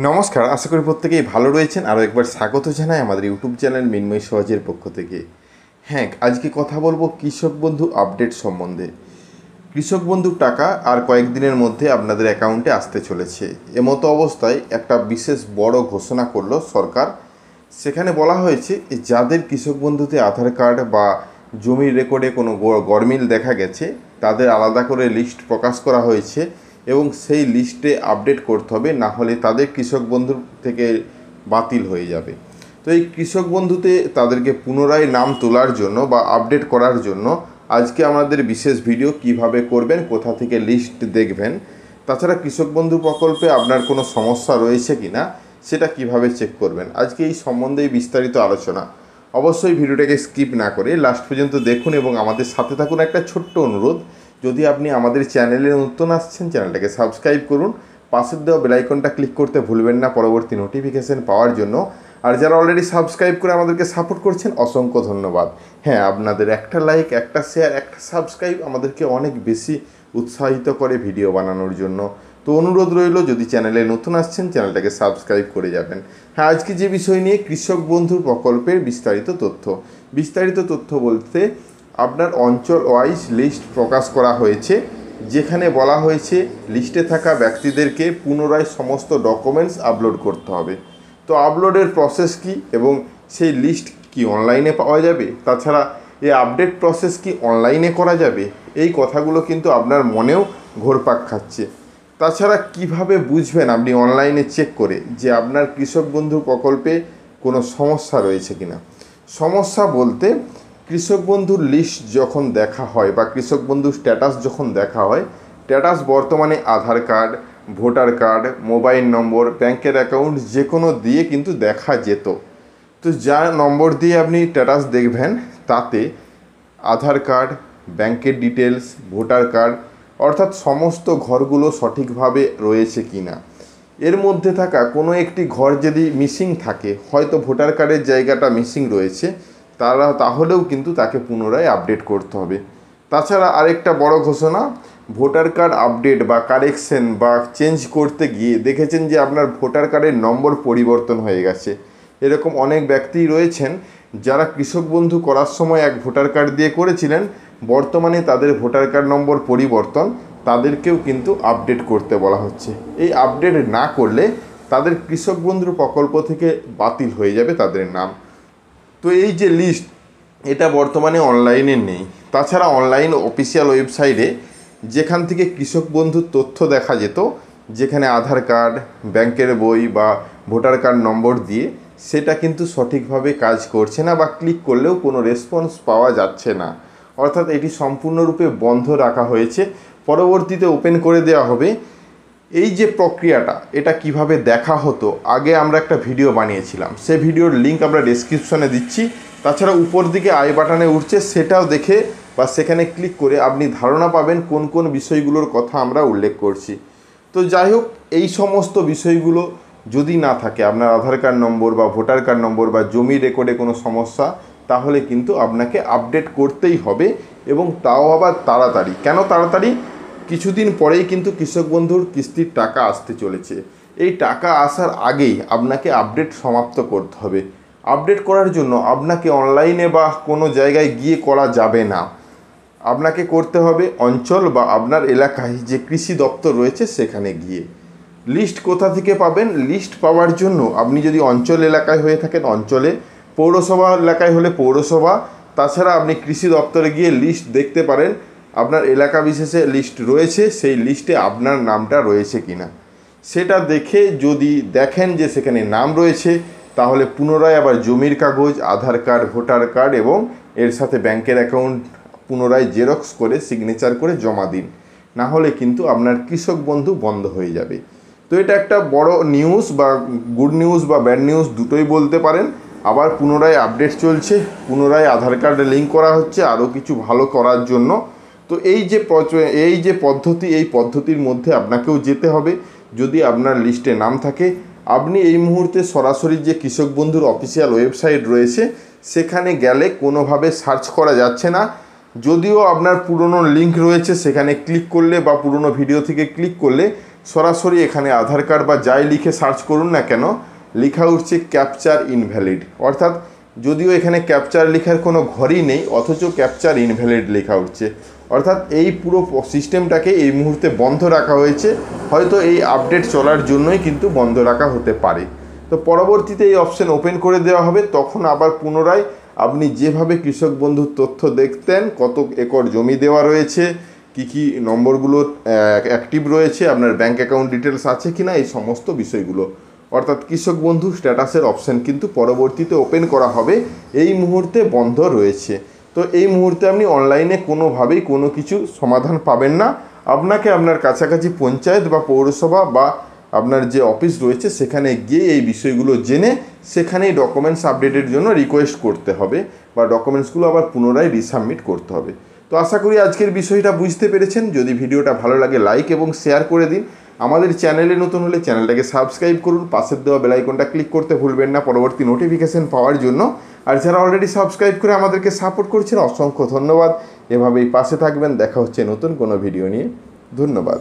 নমস্কার, আশা করি প্রত্যেকেই ভালো রয়েছেন। আরও একবার স্বাগত জানাই আমাদের ইউটিউব চ্যানেল মিনময় সহজের পক্ষ থেকে। হ্যাঁ, আজকে কথা বলবো কৃষক বন্ধু আপডেট সম্বন্ধে। কৃষক বন্ধুর টাকা আর কয়েকদিনের মধ্যে আপনাদের অ্যাকাউন্টে আসতে চলেছে। এমতো অবস্থায় একটা বিশেষ বড় ঘোষণা করলো সরকার। সেখানে বলা হয়েছে যাদের কৃষক বন্ধুতে আধার কার্ড বা জমির রেকর্ডে কোনো গরমিল দেখা গেছে তাদের আলাদা করে লিস্ট প্রকাশ করা হয়েছে এবং সেই লিস্টে আপডেট করতে হবে, না হলে তাদের কৃষক বন্ধুর থেকে বাতিল হয়ে যাবে। তো এই কৃষক বন্ধুতে তাদেরকে পুনরায় নাম তোলার জন্য বা আপডেট করার জন্য আজকে আমাদের বিশেষ ভিডিও কিভাবে করবেন, কোথা থেকে লিস্ট দেখবেন, তাছাড়া কৃষক বন্ধু প্রকল্পে আপনার কোনো সমস্যা রয়েছে কি না সেটা কিভাবে চেক করবেন, আজকে এই সম্বন্ধেই বিস্তারিত আলোচনা। অবশ্যই ভিডিওটাকে স্কিপ না করে লাস্ট পর্যন্ত দেখুন এবং আমাদের সাথে থাকুন। একটা ছোট্ট অনুরোধ, যদি আপনি আমাদের চ্যানেলে নতুন আসছেন চ্যানেলটাকে সাবস্ক্রাইব করুন, পাশের দেওয়া বেল আইকনটা ক্লিক করতে ভুলবেন না পরবর্তী নোটিফিকেশন পাওয়ার জন্য। আর যারা অলরেডি সাবস্ক্রাইব করে আমাদেরকে সাপোর্ট করছেন অসংখ্য ধন্যবাদ। হ্যাঁ, আপনাদের একটা লাইক, একটা শেয়ার, একটা সাবস্ক্রাইব আমাদেরকে অনেক বেশি উৎসাহিত করে ভিডিও বানানোর জন্য। তো অনুরোধ রইল, যদি চ্যানেলে নতুন আসছেন চ্যানেলটাকে সাবস্ক্রাইব করে যাবেন। হ্যাঁ, আজকে যে বিষয় নিয়ে কৃষক বন্ধুর প্রকল্পের বিস্তারিত তথ্য বলতে আপনার অঞ্চল ওয়াইজ লিস্ট প্রকাশ করা হয়েছে, যেখানে বলা হয়েছে লিস্টে থাকা ব্যক্তিদেরকে পুনরায় সমস্ত ডকুমেন্টস আপলোড করতে হবে। তো আপলোডের প্রসেস কি এবং সেই লিস্ট কি অনলাইনে পাওয়া যাবে, তাছাড়া এই আপডেট প্রসেস কি অনলাইনে করা যাবে, এই কথাগুলো কিন্তু আপনার মনেও ঘোরপাক খাচ্ছে। তাছাড়া কিভাবে বুঝবেন আপনি অনলাইনে চেক করে যে আপনার কৃষক বন্ধু প্রকল্পে কোনো সমস্যা রয়েছে কিনা। সমস্যা বলতে কৃষক বন্ধুর লিস্ট যখন দেখা হয় বা কৃষক বন্ধুর স্ট্যাটাস যখন দেখা হয়, স্ট্যাটাস বর্তমানে Aadhaar card, voter card, mobile number, ব্যাংকের অ্যাকাউন্ট যে কোনো দিয়ে কিন্তু দেখা যেত। তো যা নম্বর দিয়ে আপনি স্ট্যাটাস দেখবেন তাতে আধার কার্ড, ব্যাংকের ডিটেলস, ভোটার কার্ড অর্থাৎ সমস্ত ঘরগুলো সঠিকভাবে রয়েছে কি না। এর মধ্যে থাকা কোনো একটি ঘর যদি মিসিং থাকে, হয়তো ভোটার কার্ডের জায়গাটা মিসিং রয়েছে, তাহলেও কিন্তু তাকে পুনরায় আপডেট করতে হবে। তাছাড়া আরেকটা বড় ঘোষণা, ভোটার কার্ড আপডেট বা কারেকশন বা চেঞ্জ করতে গিয়ে দেখেছেন যে আপনার ভোটার কার্ডের নম্বর পরিবর্তন হয়ে গেছে। এরকম অনেক ব্যক্তিই রয়েছেন যারা কৃষক বন্ধু করার সময় এক ভোটার কার্ড দিয়ে করেছিলেন, বর্তমানে তাদের ভোটার কার্ড নম্বর পরিবর্তন, তাদেরকেও কিন্তু আপডেট করতে বলা হচ্ছে। এই আপডেট না করলে তাদের কৃষক বন্ধুর প্রকল্প থেকে বাতিল হয়ে যাবে তাদের নাম। তো এই যে লিস্ট, এটা বর্তমানে অনলাইনে নেই। তাছাড়া অনলাইন অফিসিয়াল ওয়েবসাইটে যেখান থেকে কৃষক বন্ধুর তথ্য দেখা যেত, যেখানে আধার কার্ড, ব্যাংকের বই বা ভোটার কার্ড নম্বর দিয়ে, সেটা কিন্তু সঠিকভাবে কাজ করছে না বা ক্লিক করলেও কোনো রেসপন্স পাওয়া যাচ্ছে না। অর্থাৎ এটি সম্পূর্ণরূপে বন্ধ রাখা হয়েছে, পরবর্তীতে ওপেন করে দেওয়া হবে। এই যে প্রক্রিয়াটা, এটা কিভাবে দেখা হতো, আগে আমরা একটা ভিডিও বানিয়েছিলাম, সে ভিডিওর লিঙ্ক আমরা ডেসক্রিপশনে দিচ্ছি। তাছাড়া উপর দিকে আই বাটনে উঠছে, সেটাও দেখে বা সেখানে ক্লিক করে আপনি ধারণা পাবেন কোন কোন বিষয়গুলোর কথা আমরা উল্লেখ করছি। তো যাই হোক, এই সমস্ত বিষয়গুলো যদি না থাকে, আপনার আধার কার্ড নম্বর বা ভোটার কার্ড নম্বর বা জমি রেকর্ডে কোনো সমস্যা, তাহলে কিন্তু আপনাকে আপডেট করতেই হবে এবং তাও আবার তাড়াতাড়ি। কেন তাড়াতাড়ি? কিছুদিন পরেই কিন্তু কৃষক বন্ধুর কিস্তির টাকা আসতে চলেছে। এই টাকা আসার আগেই আপনাকে আপডেট সমাপ্ত করতে হবে। আপডেট করার জন্য আপনাকে অনলাইনে বা কোনো জায়গায় গিয়ে করা যাবে না, আপনাকে করতে হবে অঞ্চল বা আপনার এলাকায় যে কৃষি দপ্তর রয়েছে সেখানে গিয়ে। লিস্ট কোথা থেকে পাবেন? লিস্ট পাওয়ার জন্য আপনি যদি অঞ্চল এলাকায় হয়ে থাকেন অঞ্চলে, পৌরসভা এলাকায় হলে পৌরসভা, তাছাড়া আপনি কৃষি দপ্তরে গিয়ে লিস্ট দেখতে পারেন। আপনার এলাকা বিশেষে লিস্ট রয়েছে, সেই লিস্টে আপনার নামটা রয়েছে কিনা সেটা দেখে যদি দেখেন যে সেখানে নাম রয়েছে, তাহলে পুনরায় আবার জমির কাগজ, আধার কার্ড, ভোটার কার্ড এবং এর সাথে ব্যাংকের অ্যাকাউন্ট পুনরায় জেরক্স করে সিগনেচার করে জমা দিন, না হলে কিন্তু আপনার কৃষক বন্ধু বন্ধ হয়ে যাবে। তো এটা একটা বড় নিউজ বা গুড নিউজ বা ব্যাড নিউজ দুটোই বলতে পারেন। আবার পুনরায় আপডেট চলছে, পুনরায় আধার কার্ডে লিঙ্ক করা হচ্ছে আরও কিছু ভালো করার জন্য। তো এই যে পদ্ধতি, এই পদ্ধতির মধ্যে আপনাকেও যেতে হবে। যদি আপনার লিস্টে নাম থাকে, আপনি এই মুহূর্তে সরাসরি যে কৃষক বন্ধুর অফিসিয়াল ওয়েবসাইট রয়েছে সেখানে গেলে কোনোভাবে সার্চ করা যাচ্ছে না। যদিও আপনার পুরনো লিঙ্ক রয়েছে, সেখানে ক্লিক করলে বা পুরনো ভিডিও থেকে ক্লিক করলে সরাসরি এখানে আধার কার্ড বা যাই লিখে সার্চ করুন না কেন, লেখা উঠছে ক্যাপচার ইনভ্যালিড। অর্থাৎ যদিও এখানে ক্যাপচার লেখার কোনো ঘরই নেই, অথচ ক্যাপচার ইনভ্যালিড লেখা উঠছে। অর্থাৎ এই পুরো সিস্টেমটাকে এই মুহূর্তে বন্ধ রাখা হয়েছে, হয়তো এই আপডেট চলার জন্যই কিন্তু বন্ধ রাখা হতে পারে। তো পরবর্তীতে এই অপশান ওপেন করে দেওয়া হবে, তখন আবার পুনরায় আপনি যেভাবে কৃষক বন্ধুর তথ্য দেখতেন, কত একর জমি দেওয়া রয়েছে, কি নম্বরগুলো অ্যাক্টিভ রয়েছে, আপনার ব্যাঙ্ক অ্যাকাউন্ট ডিটেলস আছে কি না, এই সমস্ত বিষয়গুলো, অর্থাৎ কৃষক বন্ধু স্ট্যাটাসের অপশান কিন্তু পরবর্তীতে ওপেন করা হবে, এই মুহূর্তে বন্ধ রয়েছে। তো এই মুহূর্তে আপনি অনলাইনে কোনোভাবেই কোনো কিছু সমাধান পাবেন না। আপনাকে আপনার কাছাকাছি পঞ্চায়েত বা পৌরসভা বা আপনার যে অফিস রয়েছে সেখানে গিয়ে এই বিষয়গুলো জেনে সেখানেই ডকুমেন্টস আপডেটের জন্য রিকোয়েস্ট করতে হবে বা ডকুমেন্টসগুলো আবার পুনরায় রিসাবমিট করতে হবে। তো আশা করি আজকের বিষয়টা বুঝতে পেরেছেন। যদি ভিডিওটা ভালো লাগে লাইক এবং শেয়ার করে দিন। আমাদের চ্যানেলে নতুন হলে চ্যানেলটাকে সাবস্ক্রাইব করুন, পাশের দেওয়া বেল আইকনটা ক্লিক করতে ভুলবেন না পরবর্তী নোটিফিকেশন পাওয়ার জন্য। আর যারা অলরেডি সাবস্ক্রাইব করে আমাদেরকে সাপোর্ট করছেন, অসংখ্য ধন্যবাদ। এভাবেই পাশে থাকবেন। দেখা হচ্ছে নতুন কোনো ভিডিও নিয়ে। ধন্যবাদ।